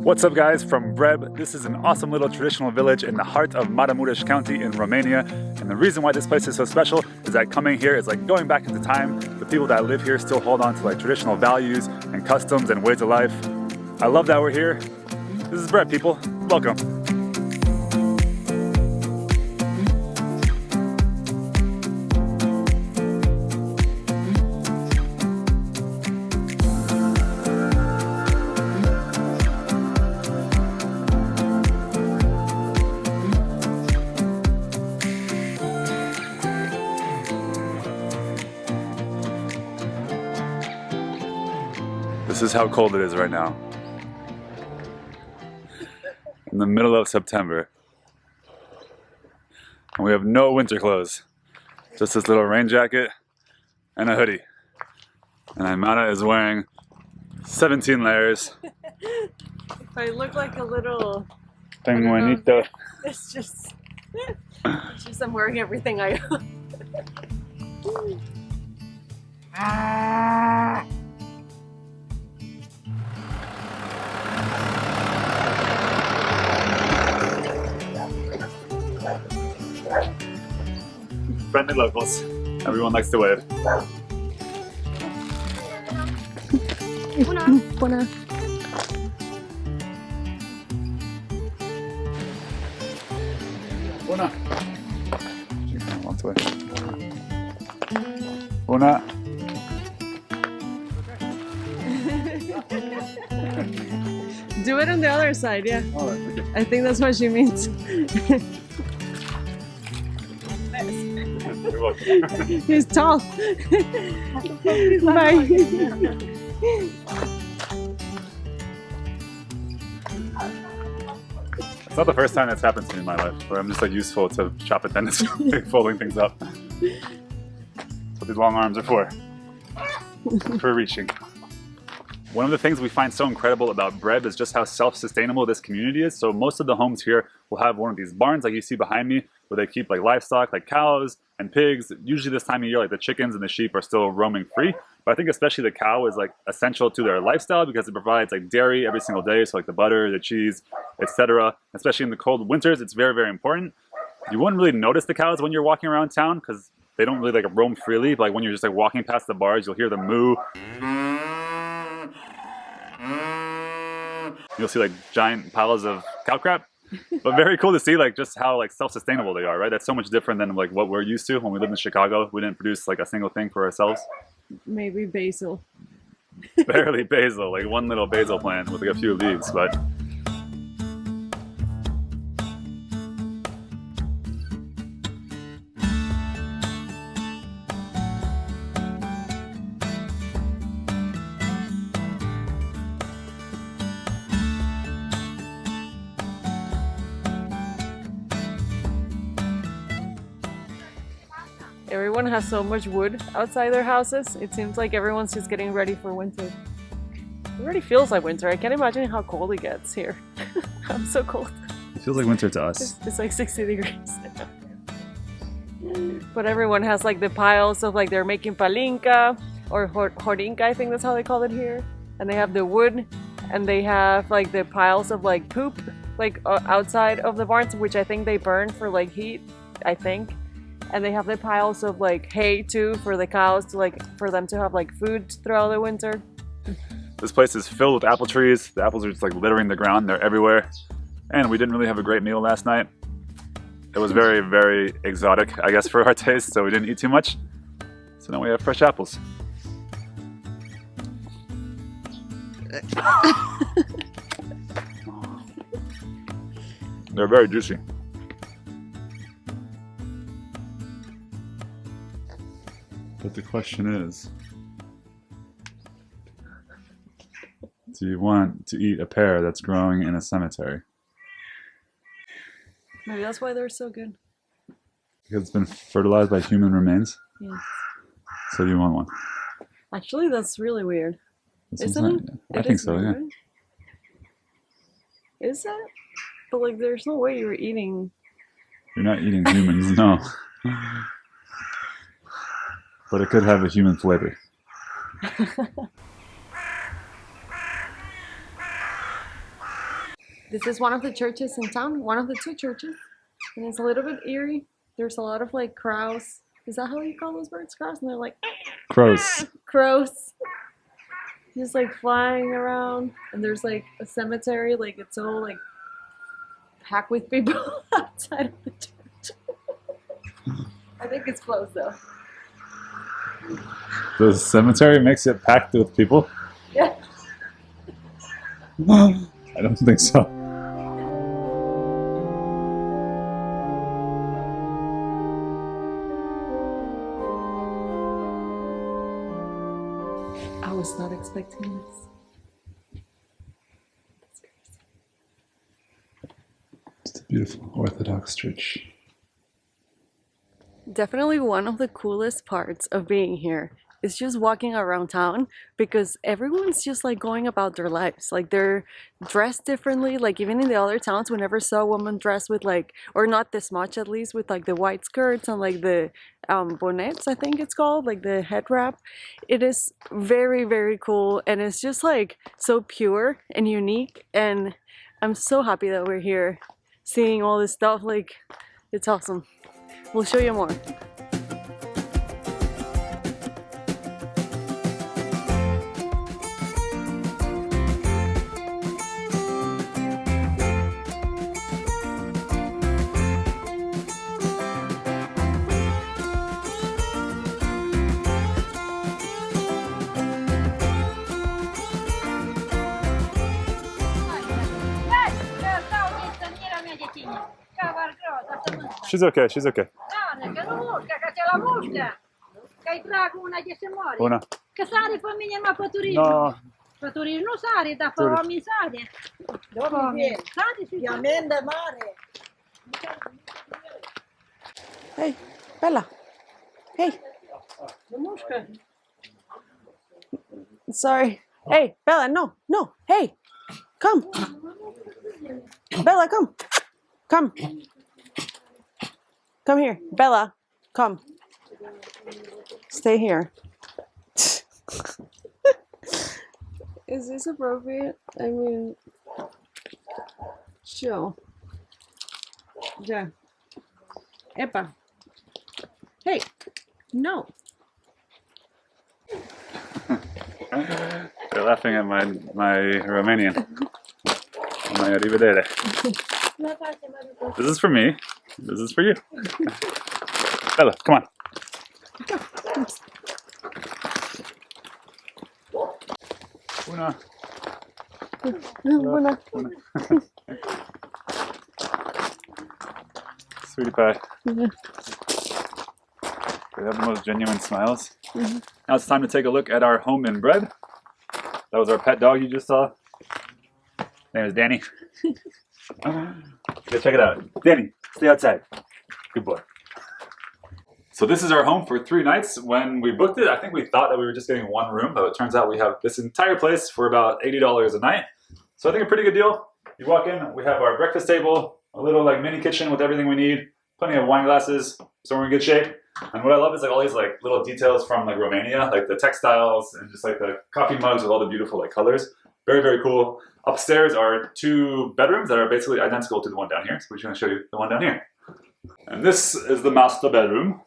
What's up guys, from Breb. This is an awesome little traditional village in the heart of Maramures County in Romania. And the reason why this place is so special is that coming here is like going back into time. The people that live here still hold on to like traditional values and customs and ways of life. I love that we're here. This is Breb, people. Welcome. This is how cold it is right now. In the middle of September. And we have no winter clothes. Just this little rain jacket and a hoodie. And Aymana is wearing 17 layers. If I look like a little Penguinito. It's just I'm wearing everything I own. Friendly locals. Everyone likes to wave. Bună. Bună. Lots away. Bună. Do it on the other side, yeah. Oh, okay. I think that's what she means. You're welcome. He's tall. Bye. It's not the first time that's happened to me in my life, where I'm just like useful to shop attendants folding things up. That's what these long arms are for reaching. One of the things we find so incredible about Breb is just how self-sustainable this community is. So most of the homes here will have one of these barns like you see behind me, where they keep like livestock like cows and pigs. Usually this time of year, like the chickens and the sheep are still roaming free. But I think especially the cow is like essential to their lifestyle because it provides like dairy every single day. So like the butter, the cheese, etc. Especially in the cold winters, it's very, very important. You wouldn't really notice the cows when you're walking around town because they don't really like roam freely. But like when you're just like walking past the bars, you'll hear them moo. You'll see like giant piles of cow crap. But very cool to see like just how like self-sustainable they are, right? That's so much different than like what we're used to when we lived in Chicago. We didn't produce like a single thing for ourselves. Maybe basil. Barely basil, like one little basil plant with like a few leaves, but Everyone has so much wood outside their houses. It seems like everyone's just getting ready for winter. It already feels like winter. I can't imagine how cold it gets here. I'm so cold. it feels like winter to us. It's like 60 degrees. But everyone has like the piles of like they're making palinka or horinka, I think that's how they call it here. And they have the wood and they have like the piles of like poop like outside of the barns, which I think they burn for like heat, I think. And they have the piles of like hay too for the cows to like for them to have like food throughout the winter. This place is filled with apple trees. The apples are just like littering the ground. They're everywhere. And we didn't really have a great meal last night. It was very, very exotic, I guess, for our taste, so we didn't eat too much. So now we have fresh apples. They're very juicy. But the question is, do you want to eat a pear that's growing in a cemetery? Maybe that's why they're so good. Because it's been fertilized by human remains? Yes. So you want one? Actually, that's really weird. Isn't it? I think so, yeah. Weird. Is it? But like, there's no way you're eating. You're not eating humans, no. But it could have a human flavor. This is one of the churches in town, one of the two churches, and it's a little bit eerie. There's a lot of like crows. Is that how you call those birds? Crows? And they're like Crows. crows, just like flying around. And there's like a cemetery, like it's all like packed with people outside of the church. I think it's closed though. The cemetery makes it packed with people? Yeah. I don't think so. I was not expecting this. That's crazy. It's a beautiful Orthodox church. Definitely one of the coolest parts of being here is just walking around town because everyone's just like going about their lives. Like they're dressed differently. Like even in the other towns, we never saw a woman dressed with like, or not this much at least, with like the white skirts and like the bonnets, I think it's called, like the head wrap. It is very, very cool. And it's just like so pure and unique. And I'm so happy that we're here seeing all this stuff. Like it's awesome. We'll show you more. She's okay, she's okay. Che non musca, che c'è la musca. Che trago una che si muore. Una. Che sare famiglia ma paturismo. No. Paturismo sare da fami sare. Dove? Sare si amenda mare. Hey, Bella. Hey. La musca. Sorry. Hey, Bella, no, no. Hey, come. Bella, come. Come. Come here. Bella, come. Stay here. Is this appropriate? I mean, chill. Yeah. Epa. Hey, no. They're laughing at my Romanian. My arrivedere. This is for me. This is for you. Bella, come on. Una. Una. Sweetie pie. They have the most genuine smiles. Now it's time to take a look at our home in Breb. That was our pet dog you just saw. His name is Danny. Go check it out. Danny, stay outside. Good boy. So this is our home for 3 nights. When we booked it, I think we thought that we were just getting 1 room, but it turns out we have this entire place for about $80 a night. So I think a pretty good deal. You walk in, we have our breakfast table, a little like mini kitchen with everything we need, plenty of wine glasses, so we're in good shape. And what I love is like all these like little details from like Romania, like the textiles and just like the coffee mugs with all the beautiful like colors. Very, very cool. Upstairs are 2 bedrooms that are basically identical to the one down here. So we're just gonna show you the one down here. And this is the master bedroom.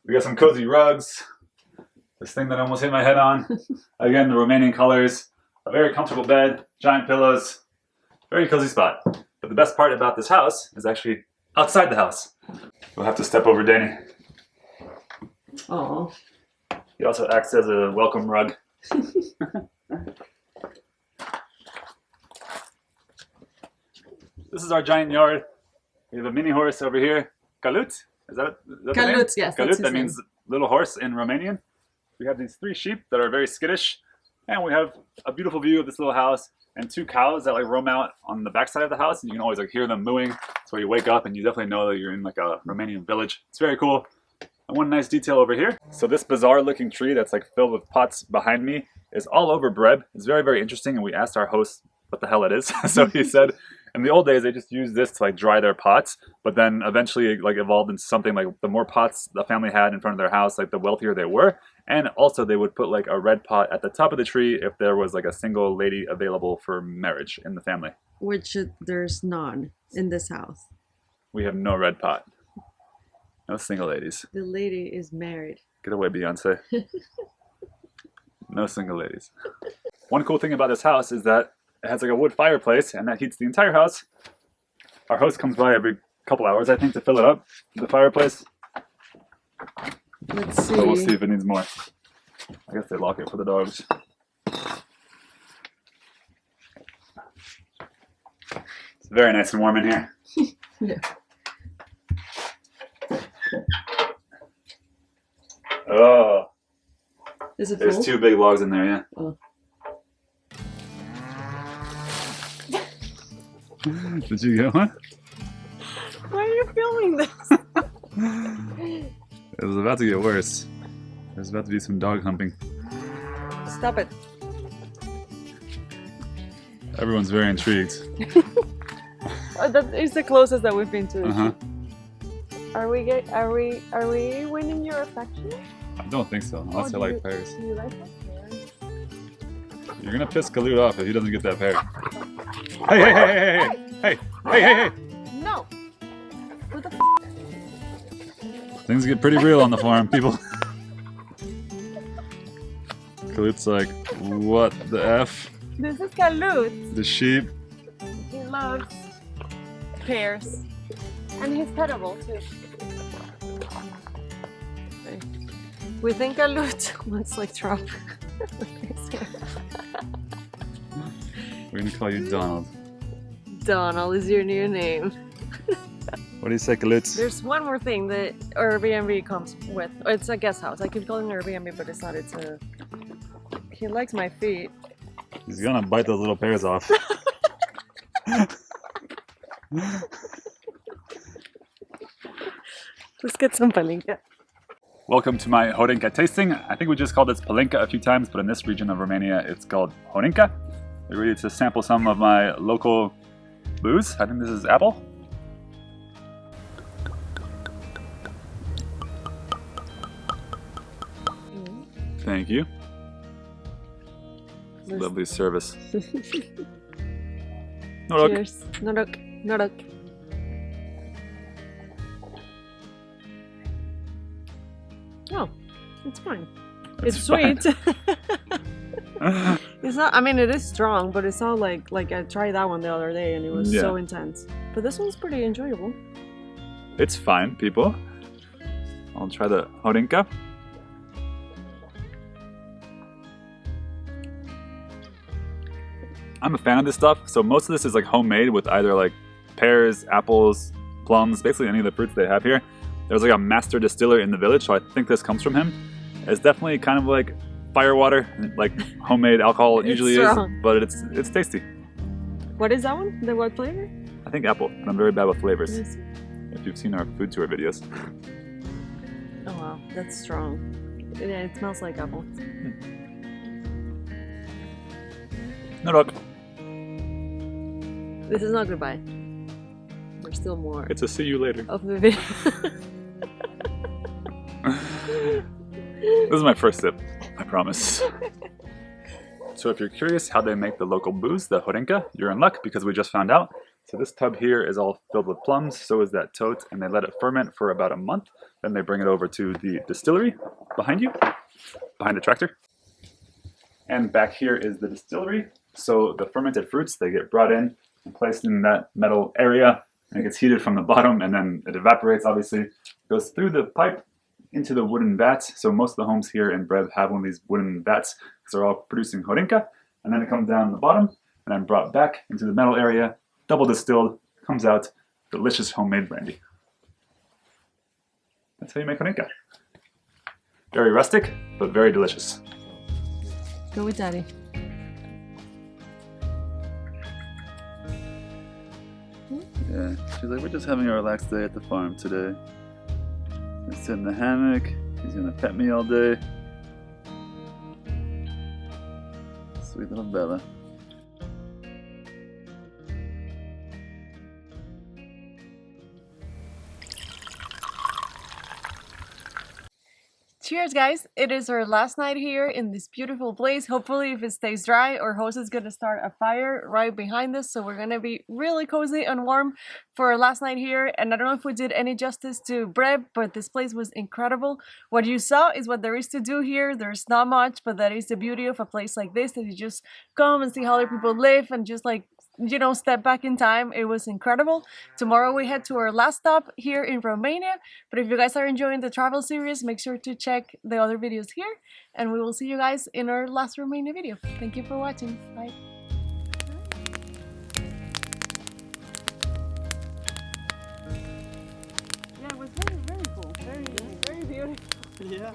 We got some cozy rugs. This thing that I almost hit my head on. Again, the Romanian colors. A very comfortable bed, giant pillows. Very cozy spot. But the best part about this house is actually outside the house. We'll have to step over Danny. Oh. He also acts as a welcome rug. This is our giant yard. We have a mini horse over here. Kalut? Is that the name? Kalut, yes. Kalut, that means little horse in Romanian. We have these 3 sheep that are very skittish. And we have a beautiful view of this little house and 2 cows that like roam out on the backside of the house. And you can always like hear them mooing. So you wake up and you definitely know that you're in like a Romanian village. It's very cool. And one nice detail over here. So this bizarre looking tree that's like filled with pots behind me is all over Breb. It's very, very interesting. And we asked our host what the hell it is. So he said, in the old days, they just used this to like dry their pots, but then eventually it like evolved into something like the more pots the family had in front of their house, like the wealthier they were. And also they would put like a red pot at the top of the tree if there was like a single lady available for marriage in the family. which there's none in this house. We have no red pot. No single ladies. The lady is married. Get away, Beyonce. No single ladies. One cool thing about this house is that it has like a wood fireplace and that heats the entire house. Our host comes by every couple hours, I think, to fill it up, the fireplace. Let's see. So we'll see if it needs more. I guess they lock it for the dogs. It's very nice and warm in here. Yeah. Oh, Is it there's full? 2 big logs in there, yeah. Oh. Did you get one? Why are you filming this? It was about to get worse. There's about to be some dog humping. Stop it. Everyone's very intrigued. That is the closest that we've been to. Uh-huh. Are we winning your affection? I don't think so, unless I like pears. Do you like that? You're gonna piss Khalid off if he doesn't get that pear. Hey, hey, hey, hey, hey, hey, hey, hey, hey! No. What the f? Things get pretty real on the farm, people. Khalid's like, what the F? This is Kalut. The sheep? He loves pears. And he's petable too. We think Kalut looks like Trump. We're gonna call you Donald. Donald is your new name. What do you say, Khalid? There's one more thing that Airbnb comes with. It's a guest house. I keep calling it Airbnb, but it's not. It's a... He likes my feet. He's gonna bite those little pears off. Let's get some palinka. Welcome to my Horinka tasting. I think we just called this palinka a few times, but in this region of Romania, it's called Horinka. We're ready to sample some of my local booze. I think this is apple. Thank you. Lovely service. Norok. Cheers. Norok. Norok. Oh, it's fine. It's sweet. It's not. I mean, it is strong, but it's not like I tried that one the other day and it was so intense. But this one's pretty enjoyable. It's fine, people. I'll try the Horinka. I'm a fan of this stuff. So most of this is like homemade with either like pears, apples, plums, basically any of the fruits they have here. There's like a master distiller in the village, so I think this comes from him. It's definitely kind of like firewater, like homemade alcohol usually is, but it's tasty. What is that one? The what flavor? I think apple, and I'm very bad with flavors. Yes. If you've seen our food tour videos. Oh wow, that's strong. Yeah, it smells like apple. Norok. This is not goodbye. There's still more. It's a see you later. Of the video. This is my first sip, I promise. So if you're curious how they make the local booze, the Horinka, you're in luck because we just found out. So this tub here is all filled with plums, so is that tote, and they let it ferment for about a month. Then they bring it over to the distillery behind you, behind the tractor. And back here is the distillery. So the fermented fruits, they get brought in and placed in that metal area, and it gets heated from the bottom, and then it evaporates, obviously. It goes through the pipe into the wooden vats. So most of the homes here in Breb have one of these wooden vats because they're all producing Horinka. And then it comes down the bottom and then brought back into the metal area, double distilled, comes out, delicious homemade brandy. That's how you make Horinka. Very rustic, but very delicious. Go with daddy. Yeah, she's like, we're just having a relaxed day at the farm today. I sit in the hammock, he's gonna pet me all day. Sweet little Bella. Cheers, guys! It is our last night here in this beautiful place. Hopefully, if it stays dry, our host is gonna start a fire right behind us, so we're gonna be really cozy and warm for our last night here. And I don't know if we did any justice to Breb, but this place was incredible. What you saw is what there is to do here. There's not much, but that is the beauty of a place like this, that you just come and see how other people live and just like, you know, step back in time. It was incredible. Tomorrow we head to our last stop here in Romania. But if you guys are enjoying the travel series, make sure to check the other videos here, and we will see you guys in our last Romania video. Thank you for watching. Bye. Yeah, it was very, very cool. Very, very beautiful. Yeah.